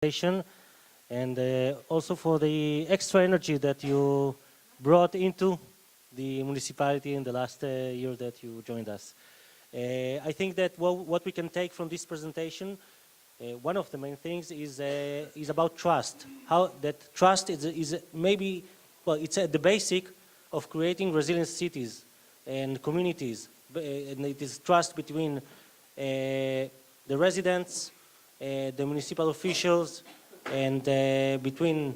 and also for the extra energy that you brought into the municipality in the last year that you joined us. I think that what we can take from this presentation, one of the main things is about trust. How that trust is maybe, well, it's at the basic of creating resilient cities and communities. And it is trust between the residents, the municipal officials, and between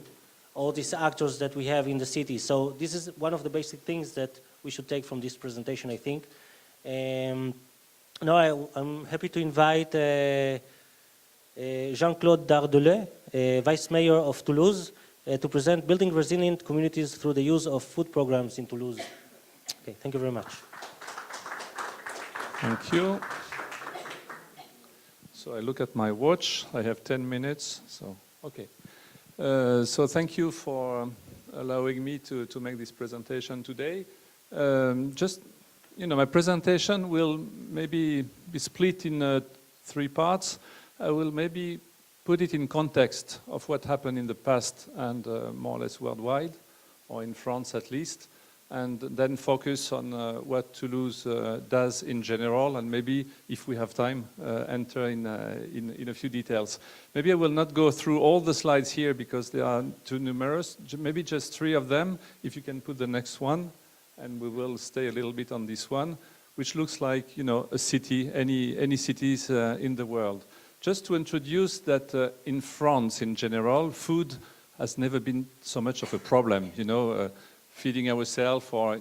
all these actors that we have in the city. So this is one of the basic things that we should take from this presentation, I think. Now I'm happy to invite Jean-Claude Dardeleu, Vice Mayor of Toulouse, to present Building Resilient Communities through the use of food programs in Toulouse. Okay, thank you very much. Thank you. So I look at my watch. I have 10 minutes. So, okay. So thank you for allowing me to make this presentation today. My presentation will maybe be split in 3 parts. I will maybe put it in context of what happened in the past and more or less worldwide, or in France at least, and then focus on what Toulouse does in general, and maybe, if we have time, enter in a few details. Maybe I will not go through all the slides here because they are too numerous, maybe just 3 of them, if you can put the next one, and we will stay a little bit on this one, which looks like, a city, any cities in the world. Just to introduce that in France in general, food has never been so much of a problem, feeding ourselves or,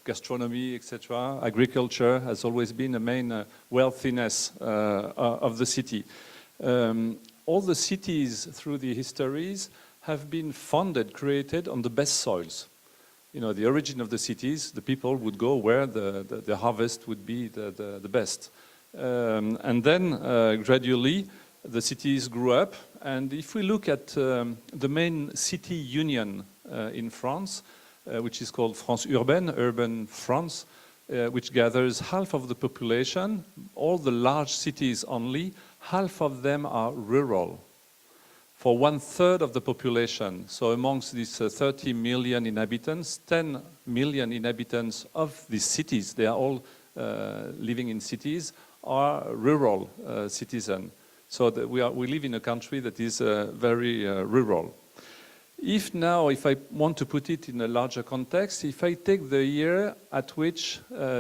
gastronomy, etc. Agriculture has always been a main wealthiness of the city. All the cities through the histories have been founded, created on the best soils. The origin of the cities, the people would go where the harvest would be the best. And then gradually the cities grew up, and if we look at the main city union in France, which is called France Urbaine, Urban France, which gathers half of the population, all the large cities only, half of them are rural. For 1/3 of the population, so amongst these 30 million inhabitants, 10 million inhabitants of these cities, they are all living in cities, are rural citizens. So that we live in a country that is very rural. If I want to put it in a larger context, if I take the year at which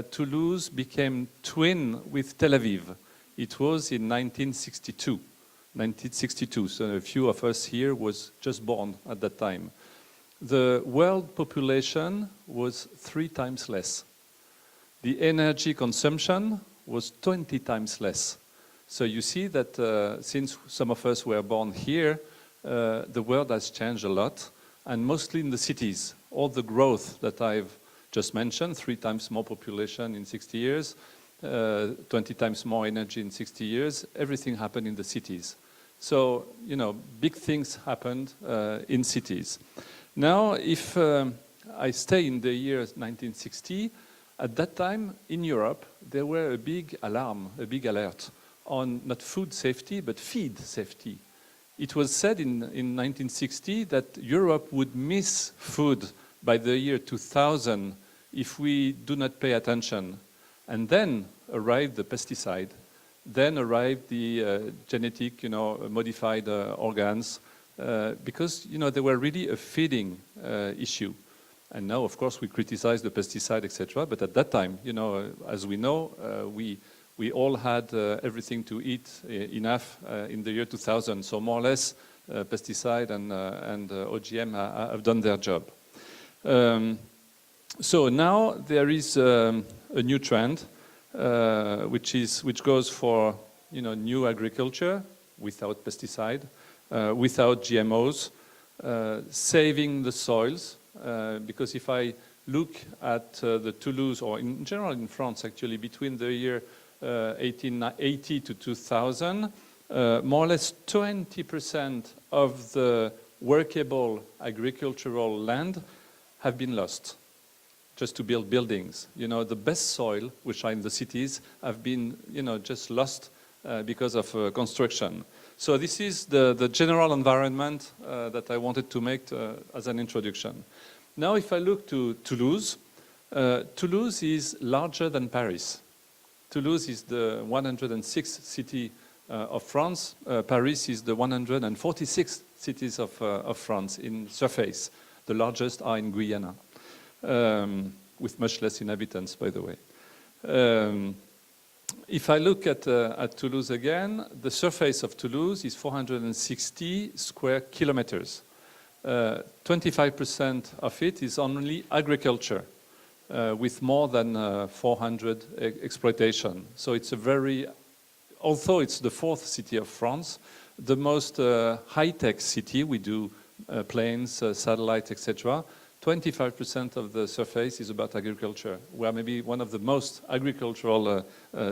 Toulouse became twin with Tel Aviv, it was in 1962. 1962, so a few of us here was just born at that time. The world population was 3 times less. The energy consumption was 20 times less. So you see that since some of us were born here, the world has changed a lot, and mostly in the cities. All the growth that I've just mentioned, 3 times more population in 60 years, 20 times more energy in 60 years, everything happened in the cities. So, big things happened in cities. Now, if I stay in the year 1960, at that time in Europe, there were a big alarm, a big alert on not food safety, but feed safety. It was said in 1960 that Europe would miss food by the year 2000 if we do not pay attention. And then arrived the pesticide. Then arrived the genetic, modified organs, because, they were really a feeding issue. And now, of course, we criticize the pesticide, etc. But at that time, as we know, we all had everything to eat enough in the year 2000. So more or less, pesticide and OGM have done their job. So now there is a new trend, which goes for new agriculture without pesticide, without GMOs, saving the soils. Because if I look at the Toulouse, or in general in France actually, between the year 1880 to 2000, more or less 20% of the workable agricultural land have been lost just to build buildings. The best soil, which are in the cities, have been just lost because of construction. So this is the general environment that I wanted to make as an introduction. Now if I look to Toulouse, Toulouse is larger than Paris. Toulouse is the 106th city of France. Paris is the 146th cities of France in surface. The largest are in Guyana, with much less inhabitants, by the way. If I look at Toulouse again, the surface of Toulouse is 460 square kilometers. 25% of it is only agriculture, with more than 400 exploitation. So it's a very, although it's the fourth city of France, the most high-tech city. We do planes, satellites, etc. 25% of the surface is about agriculture. We are maybe one of the most agricultural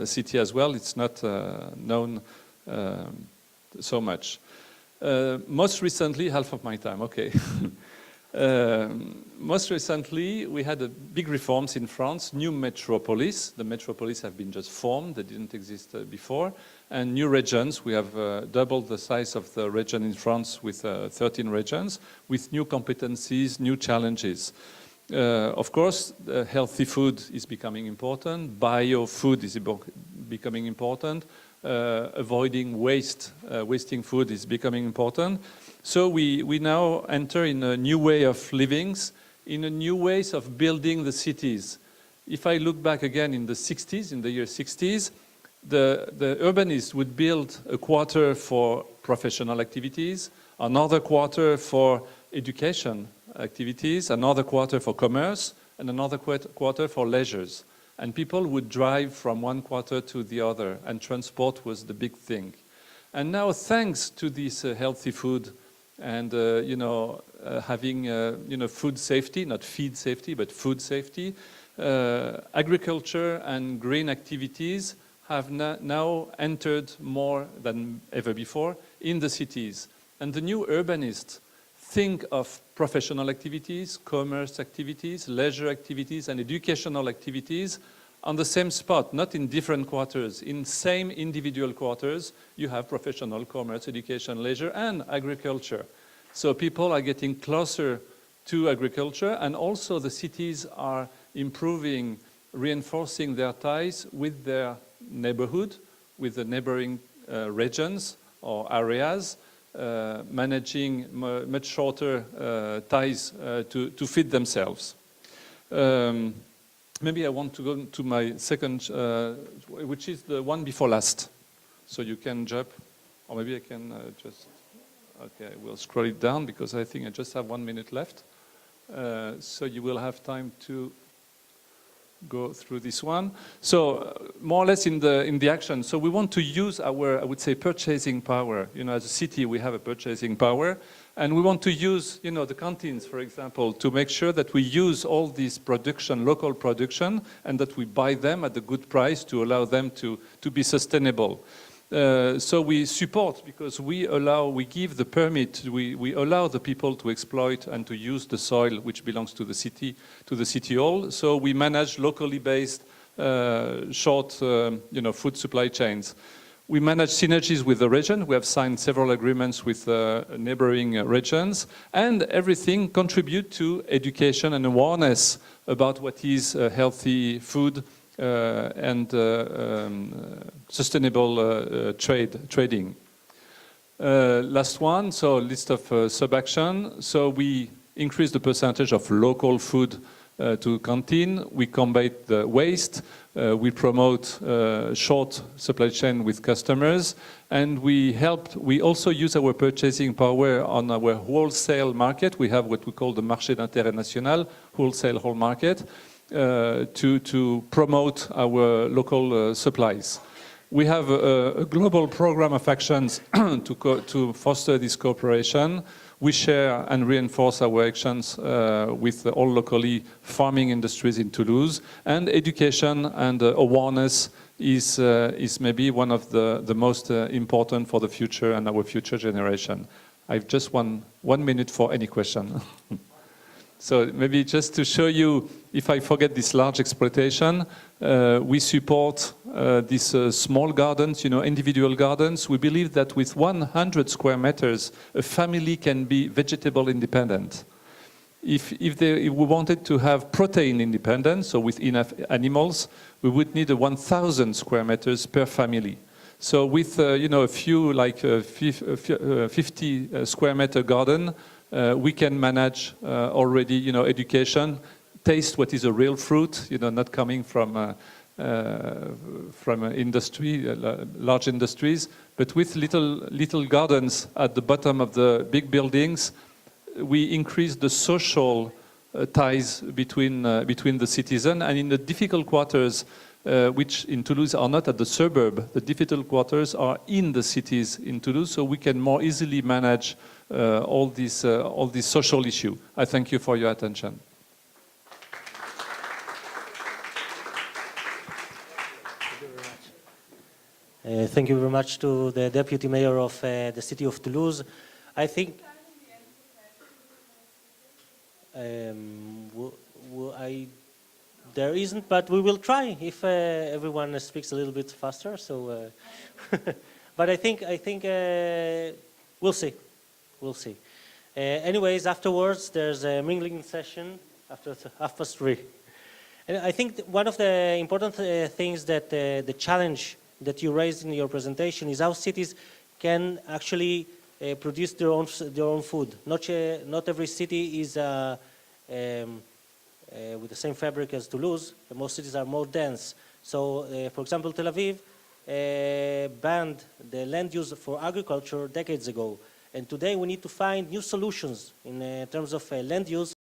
city as well. It's not known so much. Most recently, half of my time, okay. Most recently, we had big reforms in France, new metropolis. The metropolis have been just formed, they didn't exist before. And new regions, we have doubled the size of the region in France with 13 regions, with new competencies, new challenges. Of course, healthy food is becoming important, bio food is becoming important, avoiding wasting food is becoming important. So we now enter in a new way of living, in a new ways of building the cities. If I look back again in the 60s, in the year 60s, the urbanists would build a quarter for professional activities, another quarter for education activities, another quarter for commerce, and another quarter for leisures. And people would drive from one quarter to the other, and transport was the big thing. And now, thanks to this healthy food and having food safety, not feed safety, but food safety, agriculture and green activities have now entered more than ever before in the cities. And the new urbanists think of professional activities, commerce activities, leisure activities, and educational activities on the same spot, not in different quarters. In same individual quarters, you have professional, commerce, education, leisure, and agriculture. So people are getting closer to agriculture, and also the cities are improving, reinforcing their ties with their neighborhood, with the neighboring regions or areas, managing much shorter ties to feed themselves. Maybe I want to go to my second, which is the one before last. So you can jump, or maybe I can just, okay, we'll scroll it down because I think I just have 1 minute left. So you will have time to go through this one. So more or less in the action. So we want to use our, I would say, purchasing power. You know, as a city, we have a purchasing power. And we want to use, the canteens, for example, to make sure that we use all this production, local production, and that we buy them at a good price to allow them to be sustainable. So we support, because we give the permit, we allow the people to exploit and to use the soil which belongs to the city hall. So we manage locally based short food supply chains. We manage synergies with the region. We have signed several agreements with neighboring regions, and everything contribute to education and awareness about what is healthy food and sustainable trading. Last one, so list of sub-action. So we increase the percentage of local food to canteen. We combat the waste. We promote short supply chain with customers, and we also use our purchasing power on our wholesale market. We have what we call the marché d'intérêt national, wholesale market, to promote our local supplies. We have a global program of actions to foster this cooperation. We share and reinforce our actions with all locally farming industries in Toulouse. And education and awareness is maybe one of the most important for the future and our future generation. I've just one minute for any question. So maybe just to show you, if I forget this large exploitation, we support these small gardens, individual gardens. We believe that with 100 square meters, a family can be vegetable independent. If we wanted to have protein independence, so with enough animals, we would need 1,000 square meters per family. So with a few, like 50 square meter garden, we can manage already education, taste what is a real fruit, not coming from industry, large industries, but with little gardens at the bottom of the big buildings, we increase the social ties between the citizen, and in the difficult quarters, which in Toulouse are not at the suburb, the difficult quarters are in the cities in Toulouse, so we can more easily manage all these social issues. I thank you for your attention. Thank you very much to the Deputy Mayor of the city of Toulouse. I think there isn't, but we will try if everyone speaks a little bit faster. So, but I think we'll see. We'll see. Anyways, afterwards there's a mingling session after 3:30. And I think one of the important things that the challenge that you raised in your presentation is how cities can actually produce their own food. Not every city is with the same fabric as Toulouse. Most cities are more dense. So, for example, Tel Aviv banned the land use for agriculture decades ago. And today we need to find new solutions in terms of land use